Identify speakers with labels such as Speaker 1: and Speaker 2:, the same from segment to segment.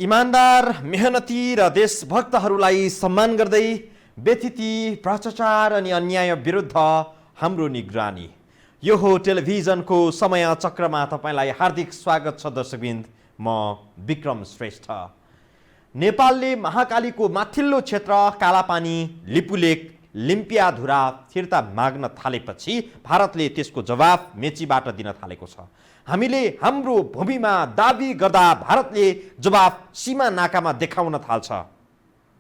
Speaker 1: इमान्दार, मेहनती र देशभक्तहरूलाई सम्मान गर्दै व्यथिति, भ्रष्टाचार अनि अन्याय विरुद्ध हाम्रो निगरानी। यो हो टेलिभिजनको समय चक्रमा तपाईँलाई हार्दिक स्वागत छ दर्शकवृन्द। म विक्रम श्रेष्ठ। नेपालले महाकालीको माथिल्लो क्षेत्र कालापानी, लिपुलेक, लिम्पियाधुरा फिर्ता माग्न थालेपछि भारतले त्यसको जवाफ मेचीबाट दिन थालेको छ। हामीले हाम्रो भूमिमा दाबी गर्दा भारतले जवाफ सीमा नाकामा देखाउन थाल्छ।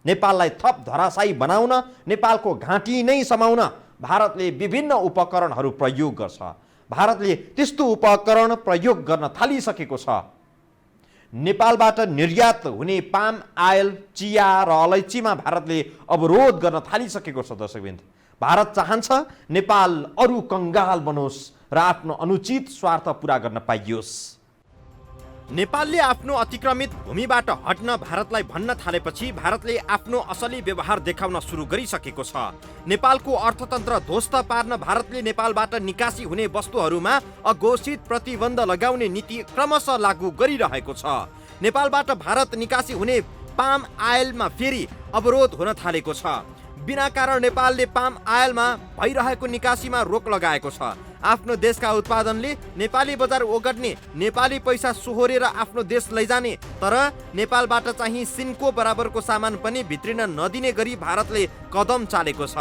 Speaker 1: नेपाललाई थप धराशायी बनाउन, नेपालको घाँटी नै समाउन भारतले विभिन्न उपकरणहरू प्रयोग गर्छ। भारतले त्यस्तो उपकरण प्रयोग गर्न थालिसकेको छ। नेपालबाट निर्यात हुने पाम आयल, चिया र अलैँचीमा भारतले अवरोध गर्न थालिसकेको छ। दर्शकवृन्द, भारत चाहन्छ नेपाल अरू कङ्गाल बनोस् र आफ्नो अनुचित स्वार्थ पुरा गर्न पाइयोस्। नेपालले आफ्नो अतिक्रमित भूमिबाट हट्न भारतलाई भन्न थालेपछि भारतले आफ्नो असली व्यवहार देखाउन सुरु गरिसकेको छ। नेपालको अर्थतन्त्र ध्वस्त पार्न भारतले नेपालबाट निकासी हुने वस्तुहरूमा अघोषित प्रतिबन्ध लगाउने नीति क्रमशः लागू गरिरहेको छ। नेपालबाट भारत निकासी हुने पाम आयलमा फेरि अवरोध हुन थालेको छ। बिना कारण नेपालले पाम आयलमा भइरहेको निकासीमा रोक लगाएको छ। आफ्नो देशका उत्पादनले नेपाली बजार ओगट्ने, नेपाली पैसा सोहोरेर आफ्नो देश लैजाने, तर नेपालबाट चाहिँ सिनको बराबरको सामान पनि भित्रिन नदिने गरी भारतले कदम चालेको छ।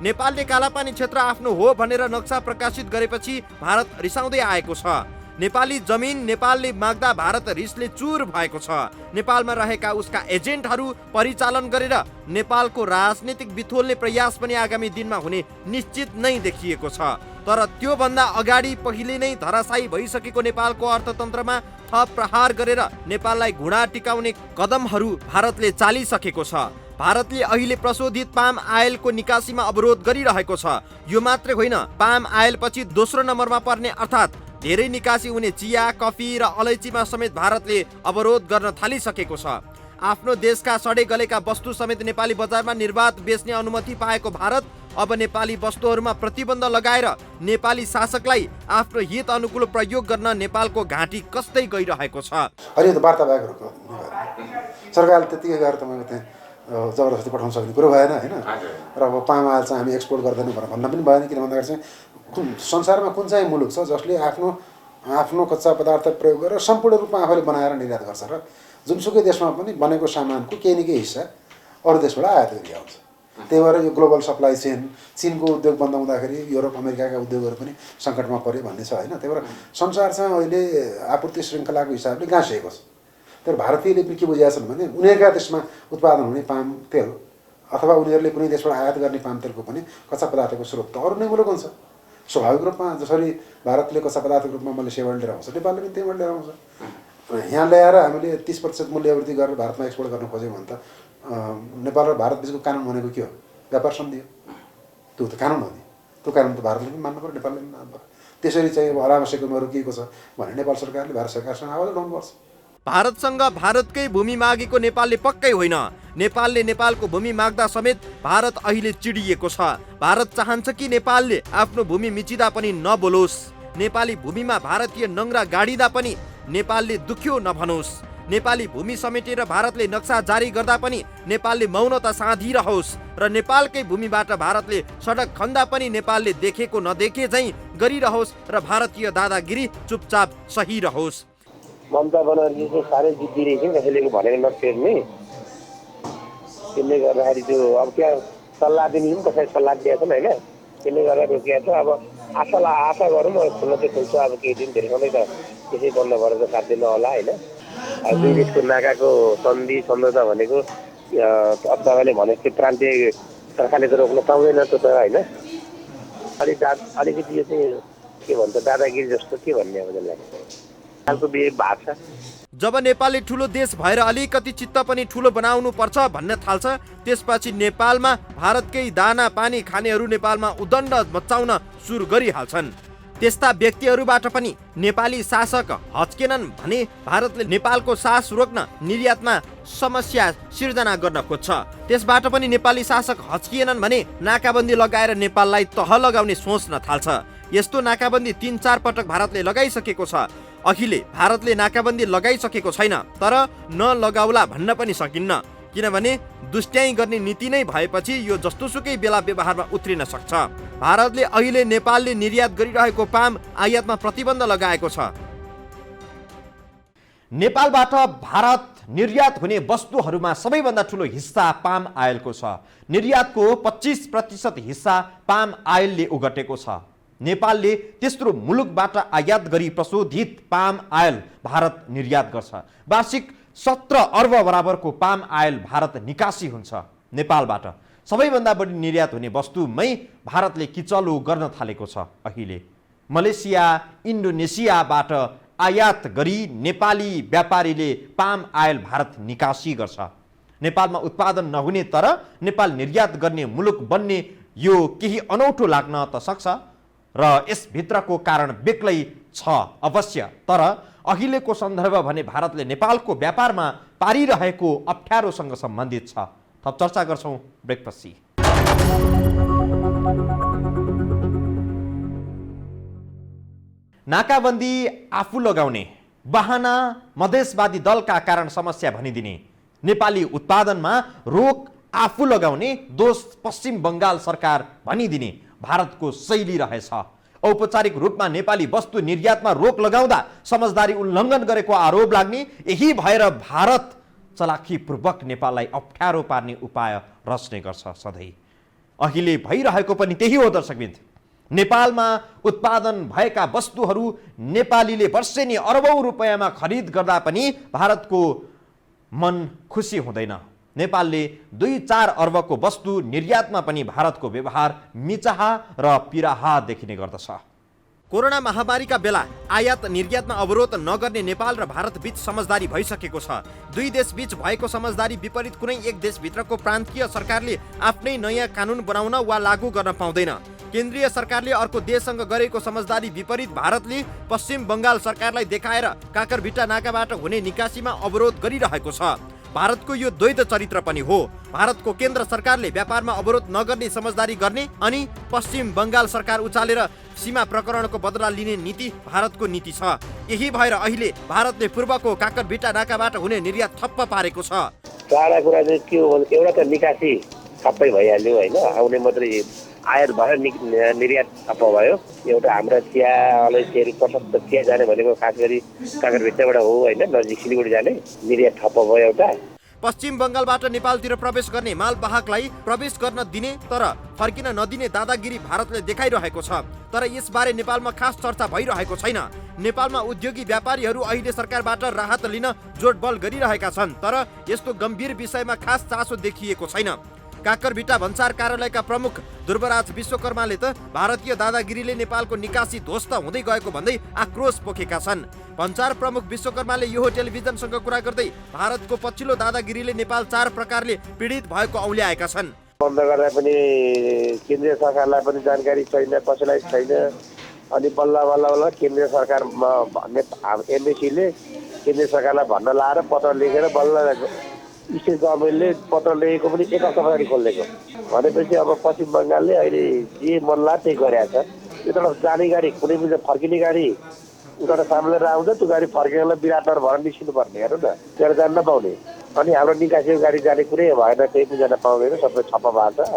Speaker 1: नेपालले कालापानी क्षेत्र आफ्नो हो भनेर नक्सा प्रकाशित गरेपछि भारत रिसाउँदै आएको छ। नेपाली जमिन नेपालले माग्दा भारत रिसले चुर भएको छ। नेपालमा रहेका उसका एजेन्टहरू परिचालन गरेर नेपालको राजनीतिक बिथोल्ने प्रयास पनि आगामी दिनमा हुने निश्चित नै देखिएको छ। तर त्योभन्दा अगाडि पहिले नै धराशायी भइसकेको नेपालको अर्थतन्त्रमा थप प्रहार गरेर नेपाललाई घुँडा टिकाउने कदमहरू भारतले चालिसकेको छ। भारतले अहिले प्रशोधित पाम आयलको निकासीमा अवरोध गरिरहेको छ। यो मात्रै होइन, पाम आयलपछि दोस्रो नम्बरमा पर्ने अर्थात् धेरै निकासी हुने चिया, कफी र अलैँचीमा समेत भारतले अवरोध गर्न थालिसकेको छ। आफ्नो देशका सडे गलेका वस्तु समेत नेपाली बजारमा निर्बाध बेच्ने अनुमति पाएको भारत अब नेपाली वस्तुहरूमा प्रतिबन्ध लगाएर नेपाली शासकलाई आफ्नो हित अनुकूल प्रयोग गर्न नेपालको घाँटी कस्दै गइरहेको छ।
Speaker 2: अहिले त वार्ता भएको सरकारले त्यतिकै गरेर तपाईँको त्यहाँ जबरजस्ती पठाउन सक्ने कुरो भएन होइन। र अब पाम आयल चाहिँ हामी एक्सपोर्ट गर्दैनौँ भनेर भन्न पनि भएन। किन भन्दाखेरि चाहिँ संसारमा कुन चाहिँ मुलुक छ जसले आफ्नो कच्चा पदार्थ प्रयोग गरेर सम्पूर्ण रूपमा आफैले बनाएर निर्यात गर्छ र जुनसुकै देशमा पनि बनेको सामानको केही न केही हिस्सा अरू देशबाट आयात गरी आउँछ। त्यही भएर यो ग्लोबल सप्लाई चेन, चिनको उद्योग बन्द हुँदाखेरि युरोप अमेरिकाका उद्योगहरू पनि सङ्कटमा पऱ्यो भन्ने छ होइन। त्यही भएर संसार चाहिँ अहिले आपूर्ति श्रृङ्खलाको हिसाबले गाँसिएको छ। तर भारतीयले पनि के बुझेका छन् भने उनीहरूका देशमा उत्पादन हुने पाम तेल अथवा उनीहरूले कुनै देशबाट आयात गर्ने पाम तेलको पनि कच्चा पदार्थको स्रोत त अरू नै मुलुक हुन्छ। स्वाभाविक रूपमा जसरी भारतले कच्चा पदार्थको रूपमा मलेसियाबाट लिएर आउँछ, नेपालले पनि त्यहीबाट लिएर आउँछ। यहाँ ल्याएर हामीले 30% मूल्यवृद्धि गरेर भारतमा एक्सपोर्ट गर्न खोज्यौँ भने त नेपाल र भारत बिचको कानुन भनेको के हो? व्यापार सन्धि हो। त्यो त कानुन हो नि। त्यो कानुन त भारतले पनि मान्नु पऱ्यो, नेपालले पनि मान्नु पऱ्यो। त्यसरी चाहिँ अब अनावश्यकमा रोकिएको छ भने नेपाल सरकारले भारत सरकारसँग आवाज उठाउनुपर्छ।
Speaker 1: भारतसँग भारतकै भूमि मागेको नेपालले पक्कै होइन। नेपालले नेपालको भूमि माग्दा समेत भारत अहिले चिडिएको छ। भारत चाहन्छ कि नेपालले आफ्नो भूमि मिचिँदा पनि नबोलोस्। नेपाली भूमिमा भारतीय नङ्ग्रा गाडिँदा पनि नेपालले दुख्यो नभनोस्। नेपाली भूमि समेटेर भारतले नक्सा जारी गर्दा पनि नेपालले मौनता साधिरहोस् र नेपालकै भूमिबाट भारतले सडक खन्दा पनि नेपालले देखेको नदेखे झैँ गरिरहोस् र भारतीय दादागिरी चुपचाप सहिरहोस्।
Speaker 3: ममता बनर्जी चाहिँ साह्रै जिद्दी रहेछन्, कसैले भनेर नटेर्ने। त्यसले गर्दाखेरि त्यो अब त्यहाँ सल्लाह दिने पनि कसैले सल्लाह दिएको छन् होइन। त्यसले गर्दा रोकिएको छ। अब आशा गरौँ खुल्न चाहिँ खुल्छ। अब केही दिन धेरै समय त त्यसै बन्द भएर त साध्य नहोला होइन। अब दुई देशको नाकाको सन्धि सम्झौता भनेको अब तपाईँले भनेको प्रान्तीय सरकारले त रोक्न पाउँदैन त्यो त होइन। अलिकति यो चाहिँ के भन्छ दादागिरी जस्तो के भन्ने अब त्यसलाई खालको बिहे भएको छ।
Speaker 1: जब नेपालले ठुलो देश भएर अलिकति चित्त पनि ठुलो बनाउनु पर्छ भन्न थाल्छ, त्यसपछि नेपालमा भारतकै दाना पानी खानेहरू नेपालमा उदण्ड मचाउन सुरु गरिहाल्छन्। त्यस्ता व्यक्तिहरूबाट पनि नेपाली शासक हच्केनन् भने भारतले नेपालको सास रोक्न निर्यातमा समस्या सिर्जना गर्न खोज्छ। त्यसबाट पनि नेपाली शासक हच्किएनन् भने नाकाबन्दी लगाएर नेपाललाई तह लगाउने सोच्न थाल्छ। यस्तो नाकाबन्दी 3-4 पटक भारतले लगाइसकेको छ। अहिले भारतले नाकाबन्दी लगाइसकेको छैन, तर नलगाउला भन्न पनि सकिन्न, किनभने दुष्ट्याइ गर्ने नीति नै भएपछि यो जस्तोसुकै बेला व्यवहारमा उत्रिन सक्छ। भारतले अहिले नेपालले निर्यात गरिरहेको पाम आयातमा प्रतिबन्ध लगाएको छ। नेपालबाट भारत निर्यात हुने वस्तुहरूमा सबैभन्दा ठुलो हिस्सा पाम आयलको छ। निर्यातको 25% हिस्सा पाम आयलले ओगटेको छ। नेपालले तेस्रो मुलुकबाट आयात गरी प्रशोधित पाम आयल भारत निर्यात गर्छ। वार्षिक 17 अर्ब बराबरको पाम आयल भारत निकासी हुन्छ। नेपालबाट सबैभन्दा बढी निर्यात हुने वस्तुमै भारतले किचलो गर्न थालेको छ। अहिले मलेसिया, इन्डोनेसियाबाट आयात गरी नेपाली व्यापारीले पाम आयल भारत निकासी गर्छ। नेपालमा उत्पादन नहुने तर नेपाल निर्यात गर्ने मुलुक बन्ने यो केही अनौठो लाग्न त सक्छ र यसभित्रको कारण बेग्लै छ अवश्य, तर अहिलेको सन्दर्भ भने भारतले नेपालको व्यापारमा पारिरहेको अप्ठ्यारोसँग सम्बन्धित छ। थप चर्चा गर्छौँ ब्रेकपछि। नाकाबन्दी आफू लगाउने, बहाना मधेसवादी दलका कारण समस्या भनिदिने, नेपाली उत्पादनमा रोक आफू लगाउने, दोष पश्चिम बङ्गाल सरकार भनिदिने भारतको शैली रहेछ। औपचारिक रूपमा नेपाली वस्तु निर्यातमा रोक लगाउँदा समझदारी उल्लङ्घन गरेको आरोप लाग्ने, यही भएर भारत चलाखीपूर्वक नेपाललाई अप्ठ्यारो पार्ने उपाय रच्ने गर्छ सधैँ। अहिले भइरहेको पनि त्यही हो दर्शकवृन्द। नेपालमा उत्पादन भएका वस्तुहरू नेपालीले वर्षेनी अरबौं रुपैयाँमा खरिद गर्दा पनि भारतको मन खुसी हुँदैन। नेपालले 2-4 अर्बको वस्तु निर्यातमा पनि भारतको व्यवहार मिचाहा र पिराहा देखिने गर्दछ। कोरोना महामारीका बेला आयात निर्यातमा अवरोध नगर्ने नेपाल र भारत बीच समझदारी भइसकेको छ। दुई देश बीच भएको समझदारी विपरीत कुनै एक देशभित्रको प्रान्तीय सरकारले आफ्नै नयाँ कानुन बनाउन वा लागू गर्न पाउँदैन। केन्द्रीय सरकारले अर्को देशसँग गरेको समझदारी विपरीत भारतले पश्चिम बङ्गाल सरकारलाई देखाएर काकरभिट्टा नाकाबाट हुने निकासीमा अवरोध गरिरहेको छ। भारतको यो द्वैध चरित्र पनि हो। भारतको केन्द्र सरकारले व्यापारमा अवरोध नगर्ने समझदारी गर्ने अनि पश्चिम बङ्गाल सरकार उचालेर सीमा प्रकरणको बदला लिने नीति भारतको नीति छ। यही भएर अहिले भारतले पूर्वको काकरभिट्टा नाकाबाट हुने निर्यात ठप्प पारेको छ।
Speaker 3: चाडा कुरा चाहिँ के हो भने एउटा त निकासी ठप्पै भइहाल्यो होइन, आउने मात्रै आयात भएर निर्यात ठप्प भयो। एउटा हाम्रा चिया अलैँचीहरू प्रशस्त चिया जाने भनेको खास गरी काकरभिट्टाबाट हो होइन, नजिक सिलगढी जाने निर्यात ठप्प भयो एउटा।
Speaker 1: पश्चिम बङ्गालबाट नेपालतिर प्रवेश गर्ने मालवाहकलाई प्रवेश गर्न दिने तर फर्किन नदिने दादागिरी भारतले देखाइरहेको छ। तर यसबारे नेपालमा खास चर्चा भइरहेको छैन। नेपालमा उद्योगी व्यापारीहरू अहिले सरकारबाट राहत लिन जोडबल गरिरहेका छन्, तर यस्तो गम्भीर विषयमा खास चासो देखिएको छैन। काकरभिट्टा भन्सार कार्यालयका प्रमुख ध्रुवराज विश्वकर्माले त भारतीय दादागिरीले नेपालको निकासी ध्वस्त हुँदै गएको भन्दै आक्रोश पोखेका छन्। भन्सार प्रमुख विश्वकर्माले यो टेलिभिजनसँग कुरा गर्दै भारतको पछिल्लो दादागिरीले नेपाल 4 प्रकारले पीडित भएको औल्याएका छन्।
Speaker 3: बन्द गर्दा पनि केन्द्रीय सरकारलाई पनि जानकारी छैन, कसैलाई छैन। अनि बल्ल बल्ल बल्ल केन्द्रीय सरकारमा एमएसीले केन्द्रीय सरकारलाई भन्न लाएर पत्र लेखेर बल्ल स्टेट गभर्मेन्टले पत्र लेखेको पनि 1 हप्ता अगाडि खोलिदिएको भनेपछि अब पश्चिम बङ्गालले अहिले जे मन लाग्यो त्यही गरिरहेछ। यताबाट जाने गाडी कुनै पनि फर्किने गाडी उताबाट सामलेर आउँदा त्यो गाडी फर्केर विराटनगर भएर निस्किनु पर्ने हेर्नु न, त्यहाँ जान नपाउने। अनि हाम्रो निकासीको गाडी जाने कुरै भएन, त्यही पनि जान पाउँदैन, सबै छप्प भएको छ।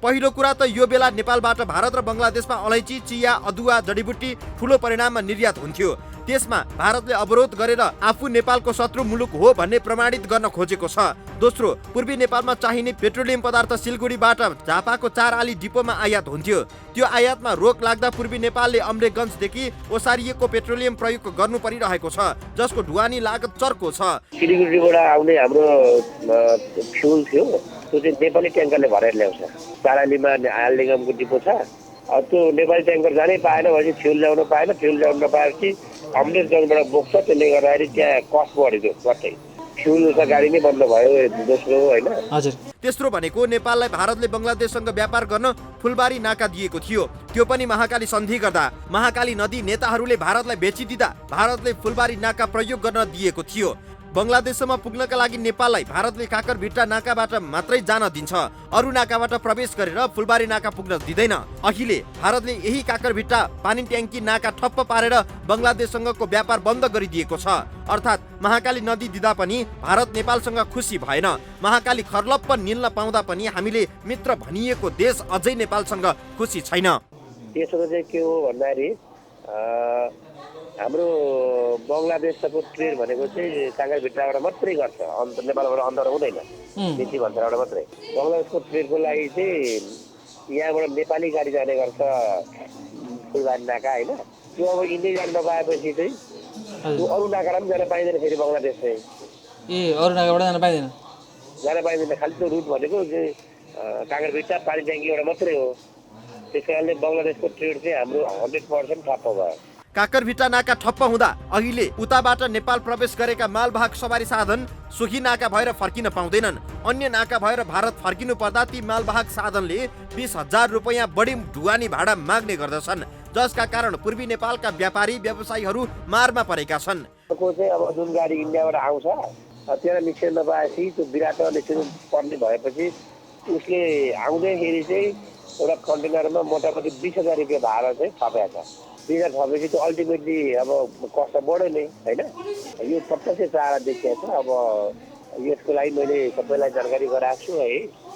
Speaker 1: पहिलो कुरा त यो बेला नेपालबाट भारत र बङ्गलादेशमा अलैँची, चिया, अदुवा, जडीबुटी ठुलो परिणाममा निर्यात हुन्थ्यो। त्यसमा भारतले अवरोध गरेर आफू नेपालको शत्रु मुलुक हो भन्ने प्रमाणित गर्न खोजेको छ। दोस्रो, पूर्वी नेपालमा चाहिने पेट्रोलियम पदार्थ सिलगढीबाट झापाको 4 आली डिपोमा आयात हुन्थ्यो। त्यो आयातमा रोक लाग्दा पूर्वी नेपालले अमरेगञ्जदेखि ओसारिएको पेट्रोलियम प्रयोग गर्नु परिरहेको छ, जसको ढुवानी लागत चर्को छ।
Speaker 3: सिलगढीबाट आउने हाम्रो फ्युल थियो, त्यो चाहिँ नेपाली ट्याङ्करले भरेर ल्याउँछ। 4 आलीमा आयल निगमको डिपो छ, त्यो नेपाली ट्याङ्कर जानै पाएन भनेपछि फ्युल ल्याउन पाएन। फ्युल ल्याउन नपाएपछि अमरेगञ्जबाट बोक्छ, त्यसले गर्दाखेरि त्यहाँ कस्ट बढ्यो कतै। फ्युल त गाडी नै बन्द भयो दोस्रो होइन।
Speaker 1: हजुर। तेस्रो भनेको नेपाललाई भारतले बङ्गलादेशसँग व्यापार गर्न फुलबारी नाका दिएको थियो। त्यो पनि महाकाली सन्धि गर्दा महाकाली नदी नेताहरूले भारतलाई बेचिदिँदा भारतले फुलबारी नाका प्रयोग गर्न दिएको थियो। बङ्गलादेशसम्म पुग्नका लागि नेपाललाई भारतले काकरभिट्टा नाकाबाट मात्रै जान दिन्छ, अरू नाकाबाट प्रवेश गरेर फुलबारी नाका पुग्न दिँदैन। अहिले भारतले यही काकरभिट्टा पानी ट्याङ्की नाका ठप्प पारेर बङ्गलादेशसँगको व्यापार बन्द गरिदिएको छ। अर्थात् महाकाली नदी दिँदा पनि भारत नेपालसँग खुसी भएन। महाकाली खर्लप्प निल्न पाउँदा पनि हामीले मित्र भनिएको देश अझै नेपालसँग खुसी छैन।
Speaker 3: त्यसो चाहिँ के हो भन्दाखेरि हाम्रो बङ्गलादेशको ट्रेड भनेको चाहिँ काकरभिट्टाबाट मात्रै गर्छ, नेपालबाट अन्तर हुँदैन। बेसी भन्सारबाट मात्रै बङ्गलादेशको ट्रेडको लागि चाहिँ यहाँबाट नेपाली गाडी जाने गर्छ फुलबारी नाका होइन। त्यो अब इन्डिया जान नपाएपछि चाहिँ त्यो अरू नाकाबाट पनि जान पाइँदैन फेरि बङ्गलादेश चाहिँ।
Speaker 4: अरू नाकाबाट जान
Speaker 3: पाइँदैन, खालि त्यो रुट भनेको काकरभिट्टा पानी ट्याङ्की एउटा मात्रै हो। त्यस कारणले बङ्गलादेशको ट्रेड चाहिँ हाम्रो 100% ठप्प भयो।
Speaker 1: काकरभिट्टा नाका ठप्प हुँदा अहिले उताबाट नेपाल प्रवेश गरेका मालवाहक सवारी साधन सोही नाका भएर फर्किन पाउँदैनन्। अन्य नाका भएर भारत फर्किनु पर्दा ती मालवाहक साधनले 20,000 रुपैयाँ बढी ढुवानी भाडा माग्ने गर्दछन्, जसका कारण पूर्वी नेपालका व्यापारी व्यवसायीहरू मारमा परेका छन्।
Speaker 3: अब जुन गाडी इन्डियाबाट आउँछ त्यहाँ निस्किन नपाएपछि त्यो विराट निस्किनु पर्ने भएपछि उसले आउँदैखेरि चाहिँ एउटा कन्टेनरमा मोटामोटी 20,000 रुपियाँ भाडा चाहिँ थपेको छ। 20,000 थपेपछि त्यो अल्टिमेटली अब कस्ट बढ्यो नै होइन। यो प्रत्यक्ष चारा देखिएको छ। अब यसको लागि मैले सबैलाई जानकारी गराएको छु है।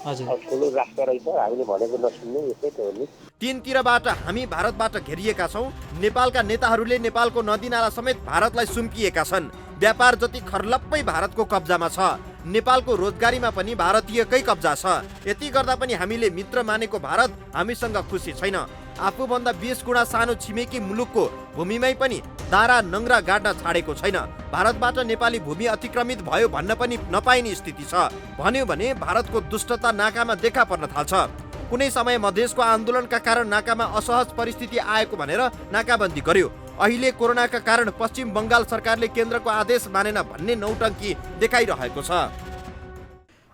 Speaker 3: अब ठुलो राष्ट्र रहेछ, हामीले भनेको नसुन्ने यस्तै त हो नि।
Speaker 1: तीनतिरबाट हामी भारतबाट घेरिएका छौँ। नेपालका नेताहरूले नेपालको नदीनाला समेत भारतलाई सुम्पिएका छन्। व्यापार जति खर्लप्पै भारतको कब्जामा छ। नेपालको रोजगारीमा पनि भारतीयकै कब्जा छ। यति गर्दा पनि हामीले मित्र मानेको भारत हामीसँग खुसी छैन। आफूभन्दा 20 गुणा सानो छिमेकी मुलुकको भूमिमै पनि दारा नङ्ग्रा गाड्न छाडेको छैन। भारतबाट नेपाली भूमि अतिक्रमित भयो भन्न पनि नपाइने स्थिति छ। भन्यो भने भारतको दुष्टता नाकामा देखा पर्न थाल्छ। कुनै समय मधेसको आन्दोलनका कारण नाकामा असहज परिस्थिति आएको भनेर नाकाबन्दी गर्यो। अहिले कोरोनाका कारण पश्चिम बङ्गाल सरकारले केन्द्रको आदेश मानेन भन्ने नौटङ्की देखाइरहेको छ।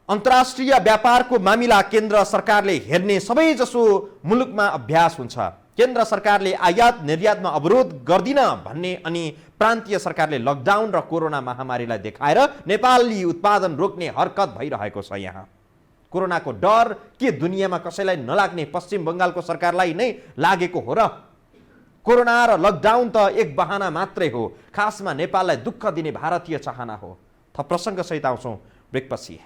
Speaker 1: अन्तर्राष्ट्रिय व्यापारको मामिला केन्द्र सरकारले हेर्ने सबैजसो मुलुकमा अभ्यास हुन्छ। केन्द्र सरकारले आयात निर्यातमा अवरोध गर्दिन भन्ने अनि प्रान्तीय सरकारले लकडाउन र कोरोना महामारीलाई देखाएर नेपाली उत्पादन रोक्ने हरकत भइरहेको छ। यहाँ कोरोनाको डर के दुनियाँमा कसैलाई नलाग्ने पश्चिम बङ्गालको सरकारलाई नै लागेको हो र? कोरोना र लकडाउन त एक बहाना मात्रै हो, खासमा नेपाललाई दुःख दिने भारतीय चाहना हो। थप प्रसङ्गसहित आउँछौँ ब्रेकपछि।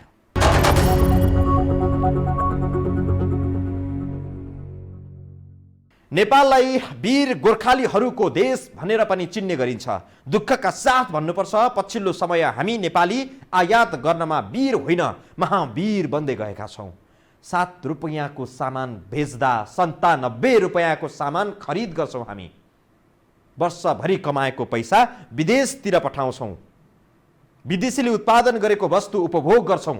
Speaker 1: नेपाललाई वीर गोर्खालीहरूको देश भनेर पनि चिन्ने गरिन्छ। दुःखका साथ भन्नुपर्छ, पछिल्लो समय हामी नेपाली आयात गर्नमा वीर होइन महावीर बन्दै गएका छौँ। 7 रुपैयाँको सामान बेच्दा 97 रुपैयाँको सामान खरिद गर्छौँ। हामी वर्षभरि कमाएको पैसा विदेशतिर पठाउँछौँ। विदेशीले उत्पादन गरेको वस्तु उपभोग गर्छौँ।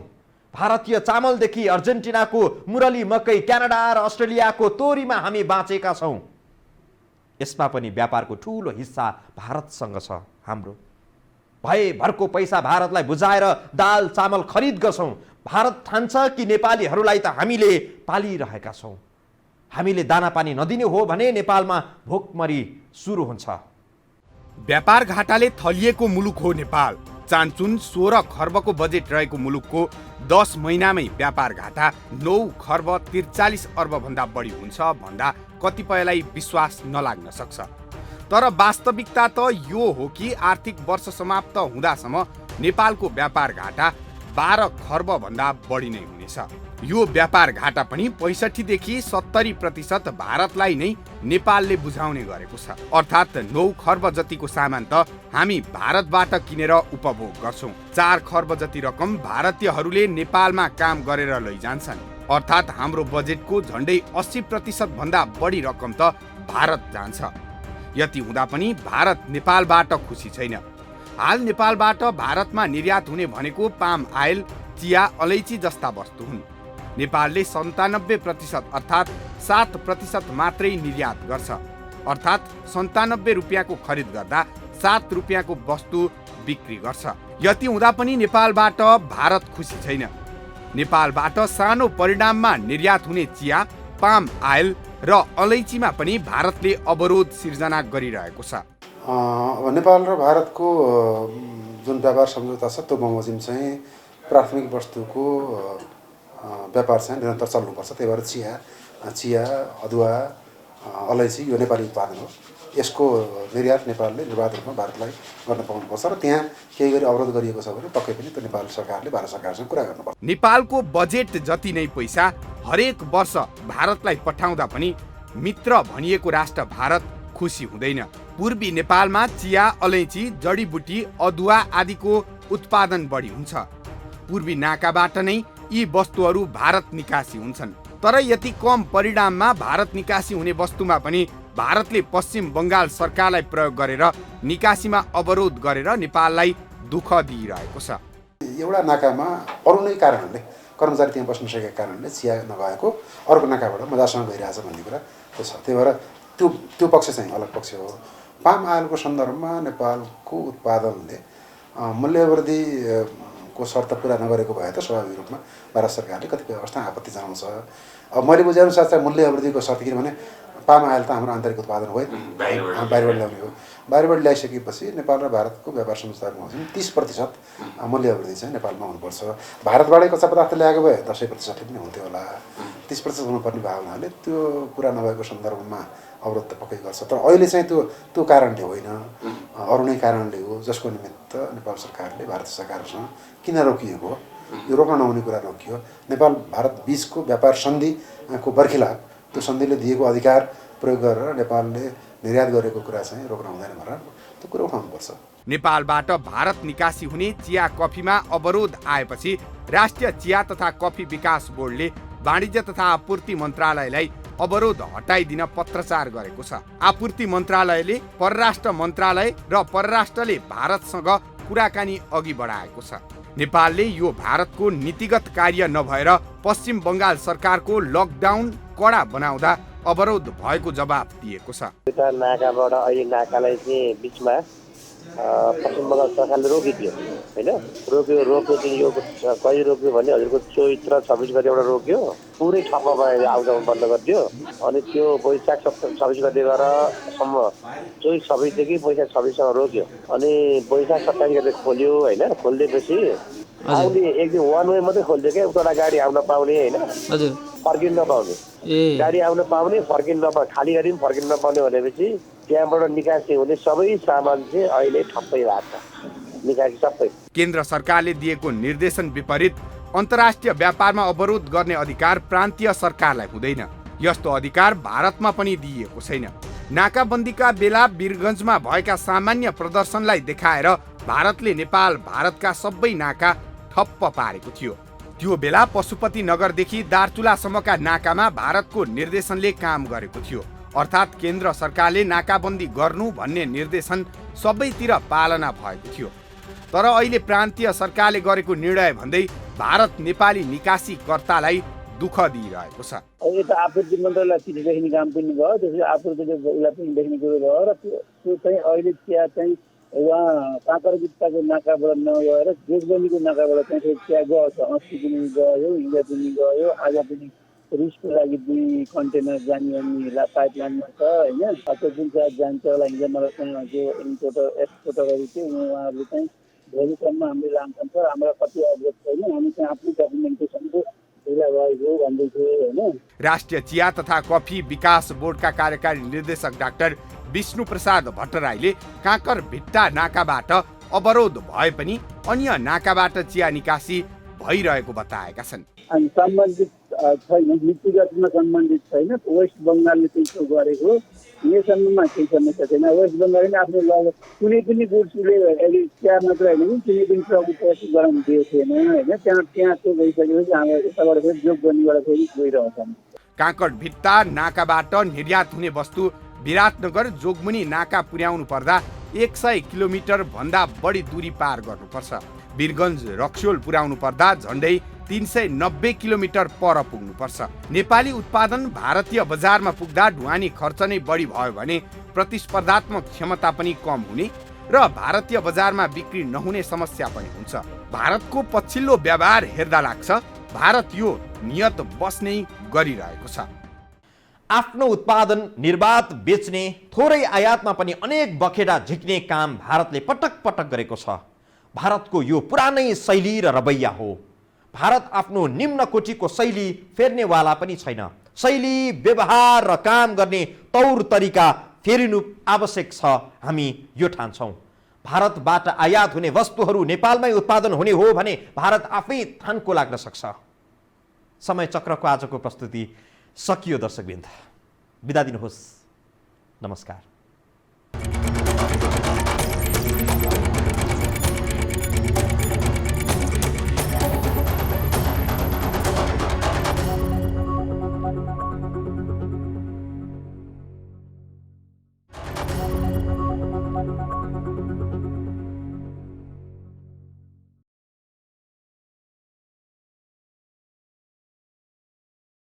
Speaker 1: भारतीय चामलदेखि अर्जेन्टिनाको मुरली मकै, क्यानाडा र अस्ट्रेलियाको तोरीमा हामी बाँचेका छौँ। यसमा पनि व्यापारको ठुलो हिस्सा भारतसँग छ। हाम्रो भरको पैसा भारतलाई बुझाएर दाल चामल खरिद गर्छौँ। भारत ठान्छ कि नेपालीहरूलाई त हामीले पालिरहेका छौँ। हामीले दाना पानी नदिने हो भने नेपालमा भोकमरी सुरु हुन्छ।
Speaker 5: व्यापार घाटाले थलिएको मुलुक हो नेपाल। चान्चुन 16 खर्बको बजेट रहेको मुलुकको 10 महिनामै व्यापार घाटा 9 खर्ब 43 अर्ब भन्दा बढी हुन्छ भन्दा कतिपयलाई विश्वास नलाग्न सक्छ। तर वास्तविकता त यो हो कि आर्थिक वर्ष समाप्त हुँदासम्म नेपालको व्यापार घाटा 12 खर्ब भन्दा बढी नै हुनेछ। यो व्यापार घाटा पनि 65 देखि 70% भारतलाई नै नेपालले बुझाउने गरेको छ। अर्थात् 9 खर्ब जतिको सामान त हामी भारतबाट किनेर उपभोग गर्छौँ। 4 खर्ब जति रकम भारतीयहरूले नेपालमा काम गरेर लैजान्छन्। अर्थात् हाम्रो बजेटको झन्डै 80% भन्दा बढी रकम त भारत जान्छ। यति हुँदा पनि भारत नेपालबाट खुसी छैन। हाल नेपालबाट भारतमा निर्यात हुने भनेको पाम आयल, चिया, अलैँची जस्ता वस्तु हुन्। नेपालले 97% अर्थात् 7% मात्रै निर्यात गर्छ। अर्थात् 97 रुपियाँको खरिद गर्दा 7 रुपियाँको वस्तु बिक्री गर्छ। यति हुँदा पनि नेपालबाट भारत खुसी छैन। नेपालबाट सानो परिणाममा निर्यात हुने चिया, पाम आयल र अलैँचीमा पनि भारतले अवरोध सिर्जना गरिरहेको छ।
Speaker 2: अब नेपाल र भारतको जुन व्यापार सम्झौता छ त्यो बमोजिम चाहिँ प्राथमिक वस्तुको व्यापार चाहिँ निरन्तर चल्नुपर्छ। त्यही भएर चिया अदुवा अलैँची यो नेपाली उत्पादन हो। यसको निर्यात नेपालले निर्वाध रूपमा भारतलाई गर्न पाउनुपर्छ र त्यहाँ केही गरी अवरोध गरिएको छ भने पक्कै पनि त्यो नेपाल सरकारले भारत सरकारसँग कुरा गर्नुपर्छ।
Speaker 5: नेपालको बजेट जति नै पैसा हरेक वर्ष भारतलाई पठाउँदा पनि मित्र भनिएको राष्ट्र भारत खुसी हुँदैन। पूर्वी नेपालमा चिया, अलैँची, जडीबुटी, अदुवा आदिको उत्पादन बढी हुन्छ। पूर्वी नाकाबाट नै यी वस्तुहरू भारत निकासी हुन्छन्। तर यति कम परिणाममा भारत निकासी हुने वस्तुमा पनि भारतले पश्चिम बङ्गाल सरकारलाई प्रयोग गरेर निकासीमा अवरोध गरेर नेपाललाई दुःख दिइरहेको छ।
Speaker 2: एउटा नाकामा अरू नै कारणले कर्मचारी त्यहाँ बस्न सकेका कारणले चिया नभएको अर्को नाकाबाट मजासँग गइरहेछ भन्ने कुरा त्यो छ। त्यही भएर त्यो पक्ष चाहिँ अलग पक्ष हो। पाम आयलको सन्दर्भमा नेपालको उत्पादनले मूल्यवृद्धिको शर्त पुरा नगरेको भए त स्वाभाविक रूपमा भारत सरकारले कतिपय अवस्था आपत्ति जनाउँछ। अब मैले बुझेअनुसार चाहिँ मूल्यवृद्धिको शर्त किनभने पाम आयल त हाम्रो आन्तरिक उत्पादन हो, बाहिरबाट ल्याउने हो। बाहिरबाट ल्याइसकेपछि नेपाल र भारतको व्यापार सम्झौतामा 30% मूल्यवृद्धि चाहिँ नेपालमा हुनुपर्छ। भारतबाटै कच्चा पदार्थ ल्याएको भए 10% पनि हुन्थ्यो होला। 30% हुनुपर्ने भएको हुनाले त्यो कुरा नभएको सन्दर्भमा अवरोध त पक्कै गर्छ। तर अहिले चाहिँ त्यो कारणले होइन, अरू नै कारणले हो जसको निमित्त नेपाल सरकारले भारत सरकारसँग किन रोकिएको हो, यो रोक्न नहुने कुरा रोकियो। नेपाल भारत बीचको व्यापार सन्धिको बर्खिलाफ त्यो सन्धिले दिएको अधिकार प्रयोग गरेर नेपालले निर्यात गरेको कुरा चाहिँ रोक्न हुँदैन भनेर त्यो कुरा उठाउनुपर्छ।
Speaker 5: नेपालबाट भारत निकासी हुने चिया कफीमा अवरोध आएपछि राष्ट्रिय चिया तथा कफी विकास बोर्डले वाणिज्य तथा आपूर्ति मन्त्रालयलाई अवरोध हटाइदिन पत्रचार गरेको छ। आपूर्ति मन्त्रालयले परराष्ट्र मन्त्रालय र परराष्ट्रले भारतसँग कुराकानी अघि बढाएको छ। नेपालले यो भारतको नीतिगत कार्य नभएर पश्चिम बङ्गाल सरकारको लकडाउन कडा बनाउँदा अवरोध भएको जवाब दिएको छ।
Speaker 3: नाकाबाट अहिले नाकालाई चाहिँ बिचमा पश्चिम बङ्गाल सरकारले रोकिदियो होइन। रोक्यो चाहिँ यो कहिले रोक्यो भने हजुरको 24 र 26 गतिबाट रोक्यो। पुरै ठप्प भयो, आउजाउ बन्द गरिदियो। अनि त्यो वैशाख 26 गते गरसम्म 24-26 देखि वैशाख 26सम्म रोक्यो। अनि वैशाख 27 गते खोल्यो होइन। खोलिदिएपछि आउने एक दिन वान वे मात्रै खोलिदियो क्या, उता गाडी आउन पाउने होइन, फर्किन नपाउने। गाडी आउन पाउने, फर्किन नपाउने, खाली गाडी पनि फर्किन नपाउने भनेपछि त्यहाँबाट निकासी हुने सबै सामान चाहिँ अहिले ठप्पै भएको छ, निकासी सबै।
Speaker 5: केन्द्र सरकारले दिएको निर्देशन विपरीत अन्तर्राष्ट्रिय व्यापारमा अवरोध गर्ने अधिकार प्रान्तीय सरकारलाई हुँदैन। यस्तो अधिकार भारतमा पनि दिइएको छैन। नाकाबन्दीका बेला वीरगञ्जमा भएका सामान्य प्रदर्शनलाई देखाएर भारतले नेपाल भारतका सबै नाका ठप्प पारेको थियो। त्यो बेला पशुपति नगरदेखि दार्चुलासम्मका नाकामा भारतको निर्देशनले काम गरेको थियो। अर्थात् केन्द्र सरकारले नाकाबन्दी गर्नु भन्ने निर्देशन सबैतिर पालना भएको थियो। तर अहिले प्रान्तीय सरकारले गरेको निर्णय भन्दै भारत नेपाली निकासीकर्तालाई दुःख दिइरहेको छ।
Speaker 6: अहिले त आपूर्ति मन्त्रालयलाई चिठी लेख्ने काम पनि भयो, त्यसपछि आपूर्तिले उसलाई पनि लेख्ने कुरो भयो र त्यो चाहिँ अहिले चिया चाहिँ उहाँ काँकरगिट्टाको नाकाबाट नगएर जोगबन्दीको नाकाबाट चाहिँ चिया गयो छ। अस्ति पनि गयो, हिजो पनि गयो, आज पनि रुसको लागि 2 कन्टेनर जाने अनि पाइपलाइनमा छ होइन। त्यो जुन चाहिँ जान्छ होला हिजो मलाई जो इम्पोर्टर एक्सपोर्टरहरू चाहिँ उहाँहरूले चाहिँ भोलिसम्म हामीले लान्छन् सर, हाम्रो कति अवरोध छैन, हामी चाहिँ आफ्नो डकुमेन्टेसनको ढिला भएको भन्दै थिए होइन।
Speaker 5: राष्ट्रिय चिया तथा कफी विकास बोर्डका कार्यकारी निर्देशक डाक्टर विष्णु प्रसाद भट्टराईले काँकरभिट्टा नाकाबाट अवरोध भए पनि अन्य नाकाबाट चिया निकासी भइरहेको बताएका छन्।
Speaker 6: अनि सम्बन्धित छैन, नीतिगतमा सम्बन्धित छैन। वेस्ट बङ्गालले त्यसो गरेको नेसनमा केही समस्या छैन। वेस्ट बङ्गालले आफ्नो कुनै पनि गुड्सले अहिले चिया मात्र होइन कुनै पनि ट्रक गराउनु दिएको थिएन होइन। त्यहाँ त्यो गइसकेपछि हाम्रो यताबाट फेरि जोगबन्दीबाट फेरि गइरहेछन्।
Speaker 5: काँकरभिट्टा नाकाबाट निर्यात हुने वस्तु विराटनगर जोगमुनी नाका पुर्याउनु पर्दा 100 किलोमिटर भन्दा बढी दूरी पार गर्नुपर्छ। वीरगञ्ज रक्सोल पुर्याउनु पर्दा झन्डै 390 किलोमिटर पर पुग्नुपर्छ। नेपाली उत्पादन भारतीय बजारमा पुग्दा ढुवानी खर्च नै बढी भयो भने प्रतिस्पर्धात्मक क्षमता पनि कम हुने र भारतीय बजारमा बिक्री नहुने समस्या पनि हुन्छ। भारतको पछिल्लो व्यवहार हेर्दा लाग्छ भारत यो नियत बस्नै गरिरहेको छ।
Speaker 1: आफ्नो उत्पादन निर्वात बेच्ने, थोरै आयातमा पनि अनेक बखेडा झिक्ने काम भारतले पटक पटक गरेको छ। भारतको यो पुरानै शैली र रवैया हो। भारत आफ्नो निम्न कोटीको शैली फेर्नेवाला पनि छैन। शैली, व्यवहार र काम गर्ने तौर तरिका फेरिनु आवश्यक छ, हामी यो ठान्छौँ। भारतबाट आयात हुने वस्तुहरू नेपालमै उत्पादन हुने हो भने भारत आफै थानको लाग्न सक्छ। समय चक्रको आजको प्रस्तुति सकियो। दर्शकवृन्द, बिदा दिनुहोस्। नमस्कार।